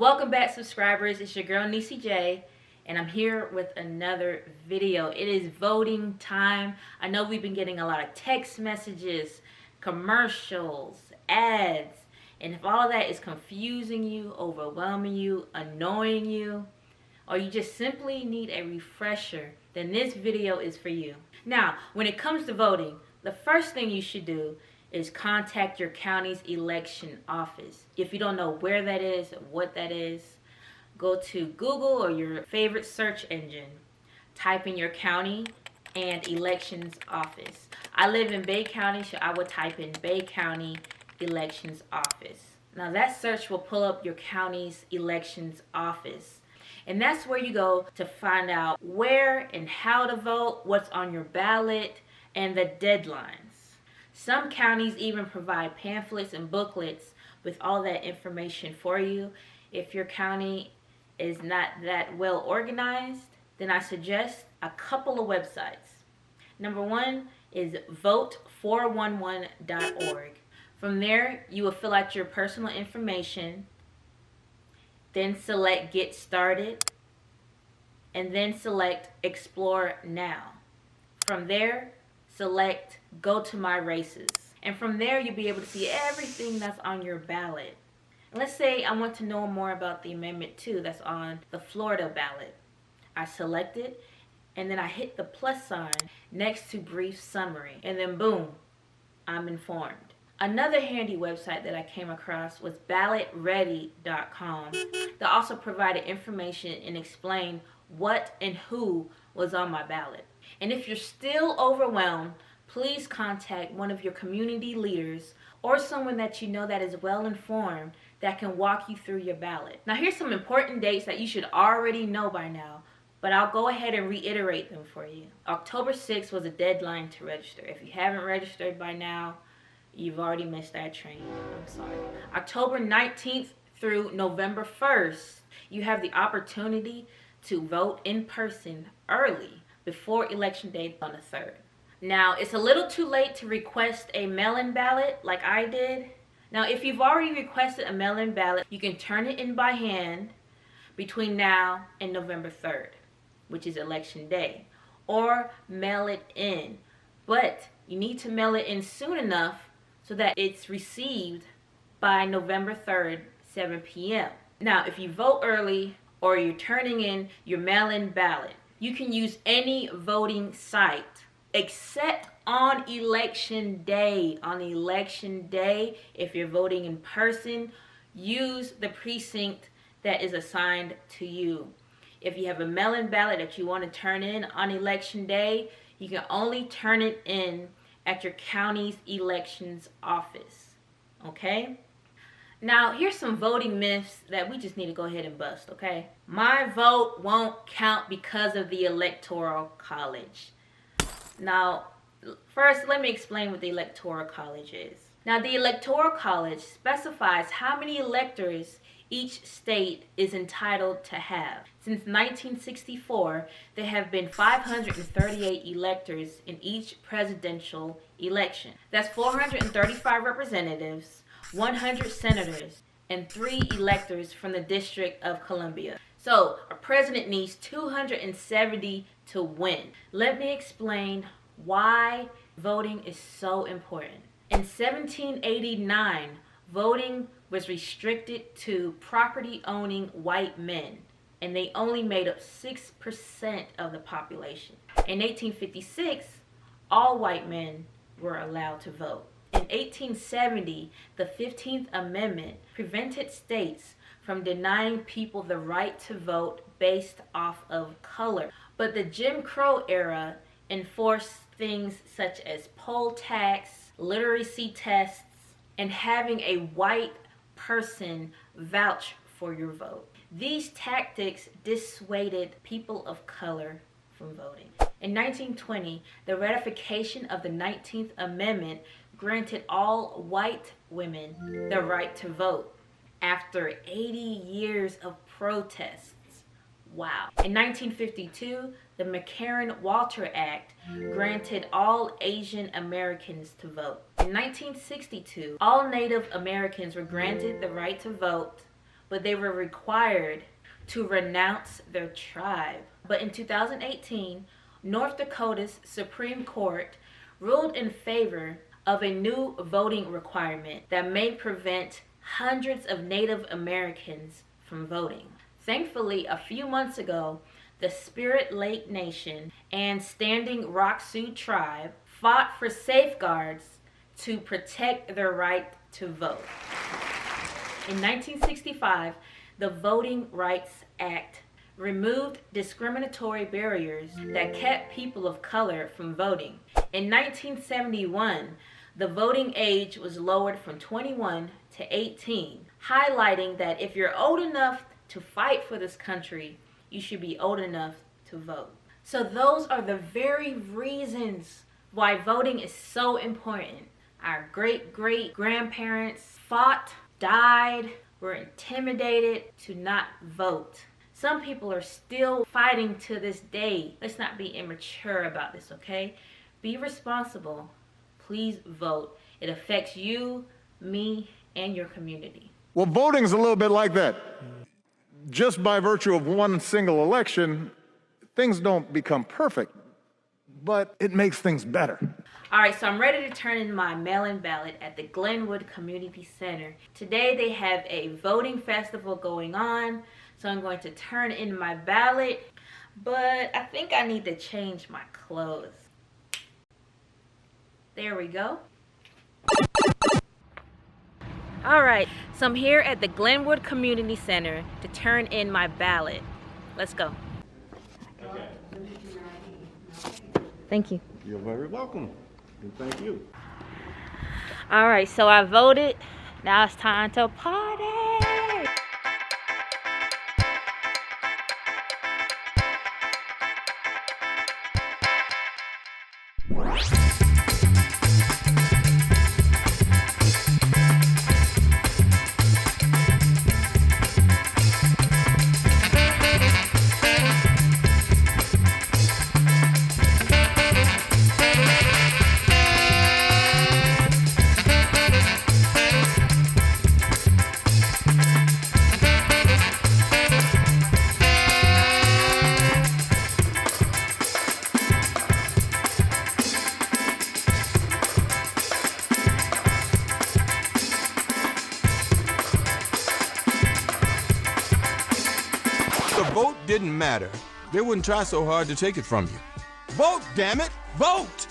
Welcome back, subscribers. It's your girl Nisee J, and I'm here with another video. It is voting time. I know we've been getting a lot of text messages, commercials, ads, and if all of that is confusing you, overwhelming you, annoying you, or you just simply need a refresher, then this video is for you. Now, when it comes to voting, the first thing you should do is contact your county's election office. If you don't know where that is, what that is, go to Google or your favorite search engine. Type in your county and elections office. I live in Bay County, so I would type in Bay County Elections Office. Now that search will pull up your county's elections office. And that's where you go to find out where and how to vote, what's on your ballot, and the deadlines. Some counties even provide pamphlets and booklets with all that information for you. If your county is not that well organized, then I suggest a couple of websites. Number one is vote411.org. From there, you will fill out your personal information, then select Get Started, and then select Explore Now. From there, select Go to My Races. And from there, you'll be able to see everything that's on your ballot. And let's say I want to know more about the Amendment 2 that's on the Florida ballot. I select it, and then I hit the plus sign next to Brief Summary. And then boom, I'm informed. Another handy website that I came across was BallotReadycom. That also provided information and explained what and who was on my ballot. And if you're still overwhelmed, please contact one of your community leaders or someone that you know that is well informed that can walk you through your ballot. Now here's some important dates that you should already know by now, but I'll go ahead and reiterate them for you. October 6th was a deadline to register. If you haven't registered by now, you've already missed that train. I'm sorry. October 19th through November 1st, you have the opportunity to vote in person early before election day on the 3rd. Now, it's a little too late to request a mail-in ballot like I did. Now, if you've already requested a mail-in ballot, you can turn it in by hand between now and November 3rd, which is election day, or mail it in. But you need to mail it in soon enough so that it's received by November 3rd, 7 p.m. Now, if you vote early or you're turning in your mail-in ballot, you can use any voting site except on election day. On election day, if you're voting in person, use the precinct that is assigned to you. If you have a mail-in ballot that you want to turn in on election day, you can only turn it in at your county's elections office. Okay? Now, here's some voting myths that we just need to go ahead and bust, okay? My vote won't count because of the Electoral College. Now, first, let me explain what the Electoral College is. Now, the Electoral College specifies how many electors each state is entitled to have. Since 1964, there have been 538 electors in each presidential election. That's 435 representatives, 100 senators, and 3 electors from the District of Columbia. So, a president needs 270 to win. Let me explain why voting is so important. In 1789, voting was restricted to property-owning white men, and they only made up 6% of the population. In 1856, all white men were allowed to vote. In 1870, the 15th Amendment prevented states from denying people the right to vote based off of color. But the Jim Crow era enforced things such as poll tax, literacy tests, and having a white person vouch for your vote. These tactics dissuaded people of color from voting. In 1920, the ratification of the 19th Amendment granted all white women the right to vote after 80 years of protests. Wow. In 1952, the McCarran-Walter Act granted all Asian Americans to vote. In 1962, all Native Americans were granted the right to vote, but they were required to renounce their tribe. But in 2018, North Dakota's Supreme Court ruled in favor of a new voting requirement that may prevent hundreds of Native Americans from voting. Thankfully, a few months ago, the Spirit Lake Nation and Standing Rock Sioux tribe fought for safeguards to protect their right to vote. In 1965, the Voting Rights Act removed discriminatory barriers that kept people of color from voting. In 1971, the voting age was lowered from 21 to 18, highlighting that if you're old enough to fight for this country, you should be old enough to vote. So those are the very reasons why voting is so important. Our great-great-grandparents fought, died, were intimidated to not vote. Some people are still fighting to this day. Let's not be immature about this, okay? Be responsible. Please vote. It affects you, me, and your community. Well, voting's a little bit like that. Just by virtue of one single election, things don't become perfect, but it makes things better. All right, so I'm ready to turn in my mail-in ballot at the Glenwood Community Center. Today they have a voting festival going on, so I'm going to turn in my ballot, but I think I need to change my clothes. There we go. All right, so I'm here at the Glenwood Community Center to turn in my ballot. Let's go. Thank you. You're very welcome, and thank you. All right, so I voted. Now it's time to party. The vote didn't matter. They wouldn't try so hard to take it from you. Vote, damn it! Vote!